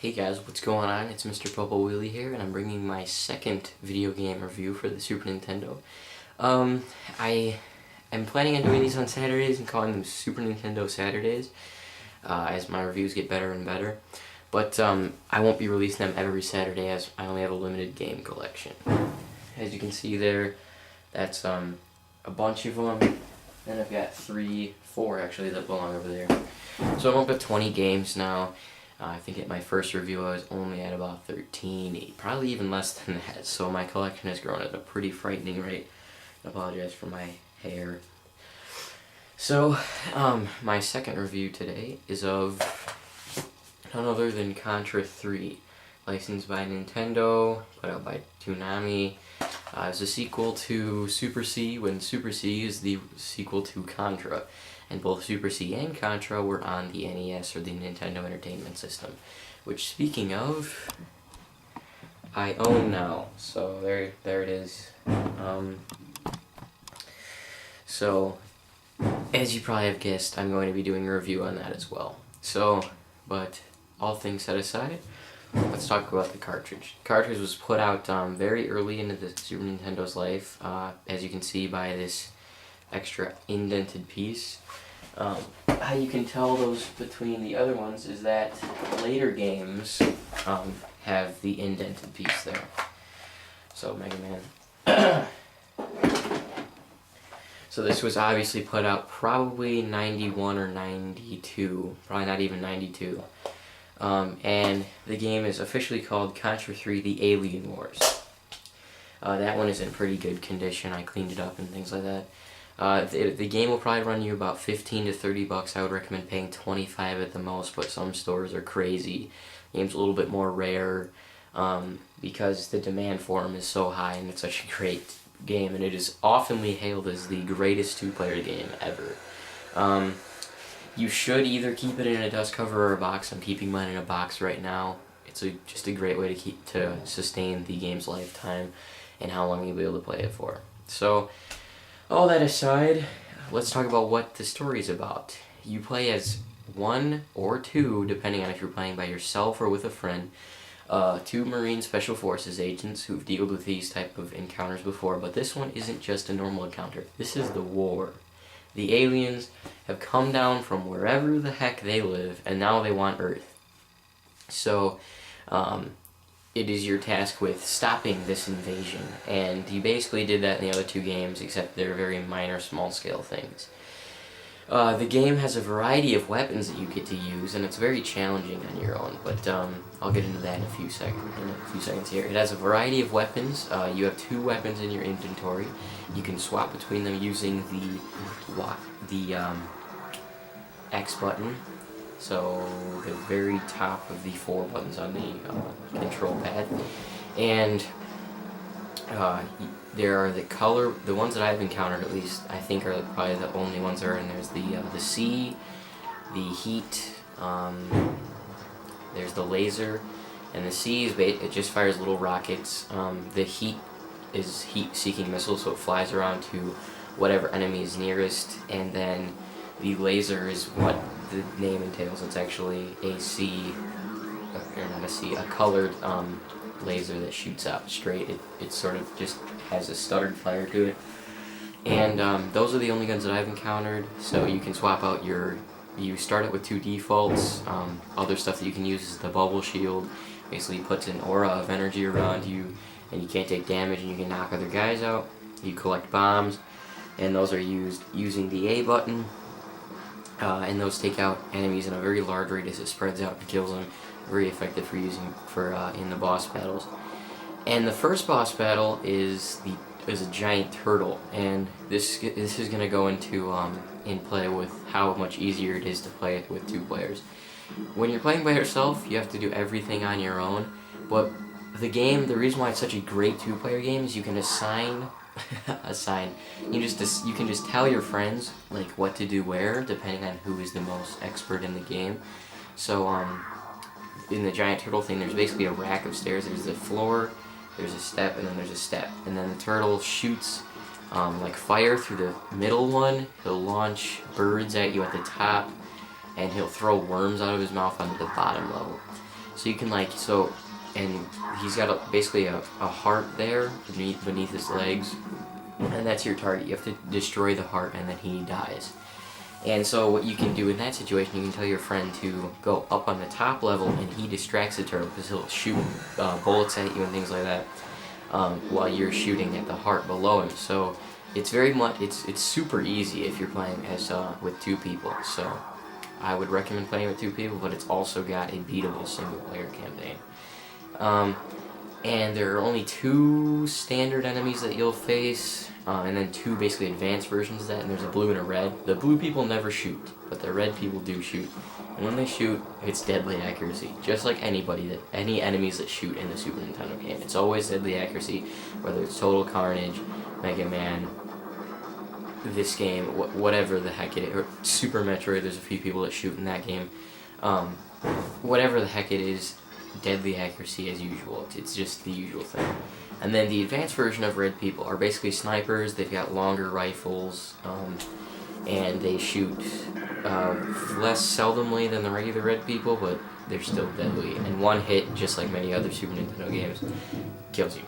Hey guys, what's going on? It's MrPopeowheelie here, and I'm bringing my second video game review for the Super Nintendo. I am planning on doing these on Saturdays and calling them Super Nintendo Saturdays, as my reviews get better and better. But I won't be releasing them every Saturday as I only have a limited game collection. As you can see there, that's a bunch of them, and I've got four actually that belong over there. So I'm up at 20 games now. I think at my first review I was only at about 13, probably even less than that, so my collection has grown at a pretty frightening rate. I apologize for my hair. So, my second review today is of none other than Contra 3, licensed by Nintendo, put out by Toonami. It's a sequel to Super C, when Super C is the sequel to Contra. And both Super C and Contra were on the NES, or the Nintendo Entertainment System. Which, speaking of, I own now. So there it is. So, as you probably have guessed, I'm going to be doing a review on that as well. So, but all things set aside, let's talk about the cartridge. The cartridge was put out very early into the Super Nintendo's life, as you can see by this extra indented piece. How you can tell those between the other ones is that later games have the indented piece there. So Mega Man. So this was obviously put out probably 91 or 92, probably not even 92. And the game is officially called Contra 3: The Alien Wars. That one is in pretty good condition. I cleaned it up and things like that. The game will probably run you about 15 to 30 bucks. I would recommend paying 25 at the most, but some stores are crazy. The game's a little bit more rare because the demand for them is so high, and it's such a great game, and it is oftenly hailed as the greatest two-player game ever. You should either keep it in a dust cover or a box. I'm keeping mine in a box right now. It's just a great way to sustain the game's lifetime and how long you'll be able to play it for. So, all that aside, let's talk about what the story's about. You play as one or two, depending on if you're playing by yourself or with a friend, two Marine Special Forces agents who've dealt with these type of encounters before, but this one isn't just a normal encounter. This is the war. The aliens have come down from wherever the heck they live, and now they want Earth. So, it is your task with stopping this invasion, and you basically did that in the other two games, except they're very minor, small-scale things. The game has a variety of weapons that you get to use, and it's very challenging on your own, but I'll get into that in a few seconds here. It has a variety of weapons. You have two weapons in your inventory. You can swap between them using the X button. So the very top of the four buttons on the control pad, and there are the ones that I've encountered, at least I think, are probably the only ones that are in. There's the C, the heat, there's the laser, and the C is it just fires little rockets. The heat is heat-seeking missile, so it flies around to whatever enemy is nearest, and then the laser is what the name entails. It's actually a colored laser that shoots out straight. It sort of just has a stuttered fire to it. And those are the only guns that I've encountered, so you can swap out you start it with two defaults. Other stuff that you can use is the bubble shield. Basically puts an aura of energy around you, and you can't take damage, and you can knock other guys out. You collect bombs, and those are used using the A button. And those take out enemies in a very large radius. It spreads out and kills them. Very effective for using in the boss battles. And the first boss battle is a giant turtle, and this is going to go into in play with how much easier it is to play it with two players. When you're playing by yourself, you have to do everything on your own. But the reason why it's such a great two-player game is you can assign. You can just tell your friends like what to do where, depending on who is the most expert in the game. So in the giant turtle thing, there's basically a rack of stairs. There's the floor, there's a step, and then there's a step, and then the turtle shoots like fire through the middle one. He'll launch birds at you at the top, and he'll throw worms out of his mouth onto the bottom level. So you can like, and he's got basically a heart there beneath his legs, and that's your target. You have to destroy the heart, and then he dies. And so what you can do in that situation, you can tell your friend to go up on the top level, and he distracts the turtle because he'll shoot bullets at you and things like that, while you're shooting at the heart below him. So it's it's super easy if you're playing as with 2 people. So I would recommend playing with 2 people, but it's also got a beatable single player campaign. And there are only 2 standard enemies that you'll face, and then 2 basically advanced versions of that, and there's a blue and a red. The blue people never shoot, but the red people do shoot. And when they shoot, it's deadly accuracy. Just like any enemies that shoot in the Super Nintendo game. It's always deadly accuracy, whether it's Total Carnage, Mega Man, this game, whatever the heck it is, or Super Metroid, there's a few people that shoot in that game. Whatever the heck it is, deadly accuracy as usual. It's just the usual thing. And then the advanced version of red people are basically snipers. They've got longer rifles, and they shoot less seldomly than the regular red people, but they're still deadly. And one hit, just like many other Super Nintendo games, kills you.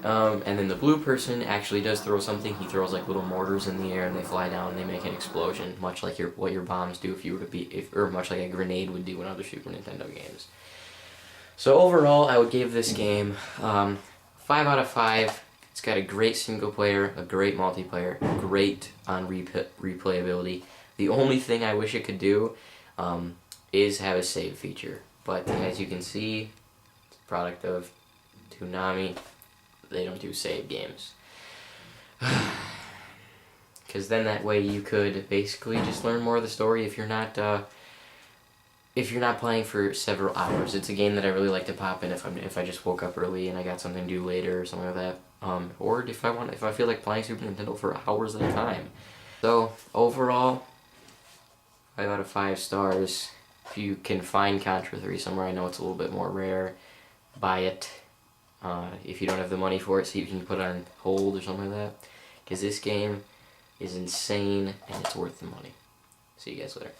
And then the blue person actually does throw something. He throws like little mortars in the air, and they fly down and they make an explosion, much like what your bombs do if you were to or much like a grenade would do in other Super Nintendo games. So overall, I would give this game 5 out of 5. It's got a great single player, a great multiplayer, great on replayability. The only thing I wish it could do is have a save feature. But as you can see, it's a product of Toonami. They don't do save games. Because then that way you could basically just learn more of the story if you're not playing for several hours. It's a game that I really like to pop in if I just woke up early and I got something to do later or something like that. Or if I feel like playing Super Nintendo for hours at a time. So overall, 5 out of 5 stars. If you can find Contra 3 somewhere, I know it's a little bit more rare, buy it. If you don't have the money for it, see if you can put it on hold or something like that. Because this game is insane and it's worth the money. See you guys later.